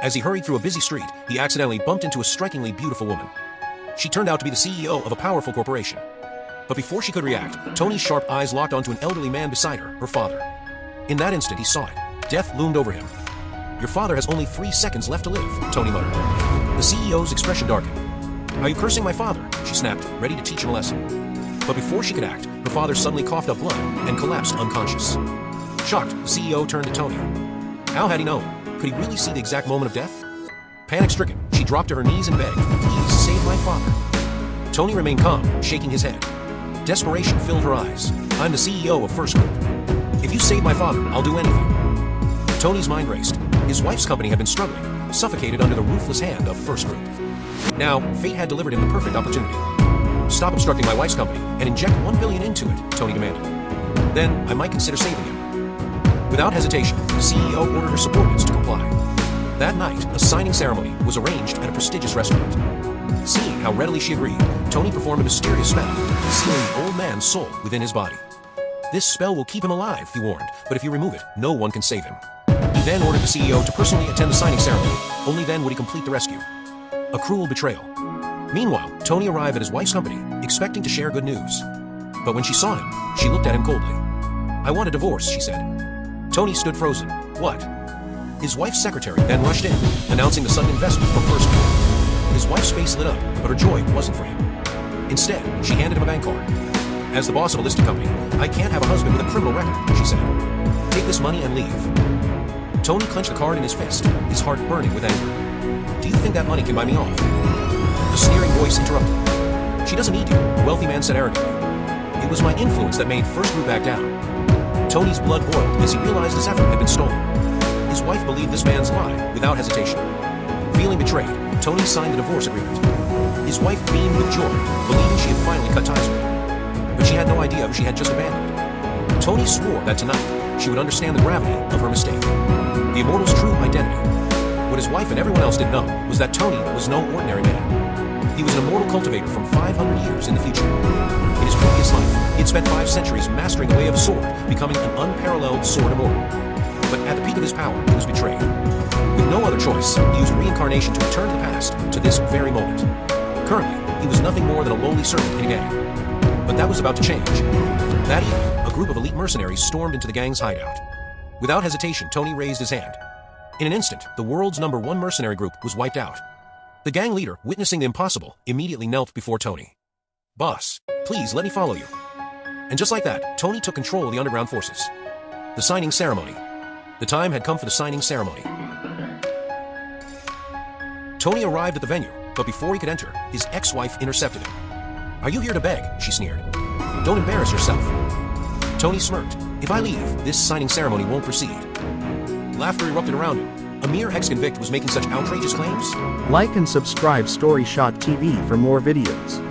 As he hurried through a busy street, he accidentally bumped into a strikingly beautiful woman. She turned out to be the CEO of a powerful corporation. But before she could react, Tony's sharp eyes locked onto an elderly man beside her, her father. In that instant, he saw it. Death loomed over him. "Your father has only 3 seconds left to live," Tony muttered. The CEO's expression darkened. "Are you cursing my father?" she snapped, ready to teach him a lesson. But before she could act, her father suddenly coughed up blood and collapsed unconscious. Shocked, the CEO turned to Tony. How had he known? Could he really see the exact moment of death? Panic-stricken, she dropped to her knees and begged, "Please save my father." Tony remained calm, shaking his head. Desperation filled her eyes. "I'm the CEO of First Group. If you save my father, I'll do anything." Tony's mind raced. His wife's company had been struggling, suffocated under the ruthless hand of First Group. Now, fate had delivered him the perfect opportunity. "Stop obstructing my wife's company and inject $1 billion into it," Tony demanded. "Then I might consider saving him." Without hesitation, the CEO ordered her subordinates to comply. That night, a signing ceremony was arranged at a prestigious restaurant. Seeing how readily she agreed, Tony performed a mysterious spell, sealing the old man's soul within his body. "This spell will keep him alive," he warned, "but if you remove it, no one can save him." He then ordered the CEO to personally attend the signing ceremony. Only then would he complete the rescue. A cruel betrayal. Meanwhile, Tony arrived at his wife's company, expecting to share good news. But when she saw him, she looked at him coldly. "I want a divorce," she said. Tony stood frozen. "What?" His wife's secretary then rushed in, announcing the sudden investment from First Group. His wife's face lit up, but her joy wasn't for him. Instead, she handed him a bank card. "As the boss of a listed company, I can't have a husband with a criminal record," she said. "Take this money and leave." Tony clenched the card in his fist, his heart burning with anger. "Do you think that money can buy me off?" The sneering voice interrupted. "She doesn't need you," the wealthy man said arrogantly. "It was my influence that made First Group back down." Tony's blood boiled as he realized his effort had been stolen. His wife believed this man's lie without hesitation. Feeling betrayed, Tony signed the divorce agreement. His wife beamed with joy, believing she had finally cut ties with him. But she had no idea who she had just abandoned. Tony swore that tonight she would understand the gravity of her mistake. The immortal's true identity. What his wife and everyone else didn't know was that Tony was no ordinary man. He was an immortal cultivator from 500 years in the future. In his previous life, he had spent 5 centuries mastering the way of a sword, becoming an unparalleled sword immortal. But at the peak of his power, he was betrayed. With no other choice, he used reincarnation to return to the past, to this very moment. Currently, he was nothing more than a lowly servant in a gang. But that was about to change. That evening, a group of elite mercenaries stormed into the gang's hideout. Without hesitation, Tony raised his hand. In an instant, the world's #1 mercenary group was wiped out. The gang leader, witnessing the impossible, immediately knelt before Tony. "Boss, please let me follow you." And just like that, Tony took control of the underground forces. The signing ceremony. The time had come for the signing ceremony. Tony arrived at the venue, but before he could enter, his ex-wife intercepted him. "Are you here to beg?" she sneered. "Don't embarrass yourself." Tony smirked. "If I leave, this signing ceremony won't proceed." Laughter erupted around him. A mere ex-convict was making such outrageous claims? Like and subscribe Story Shot TV for more videos.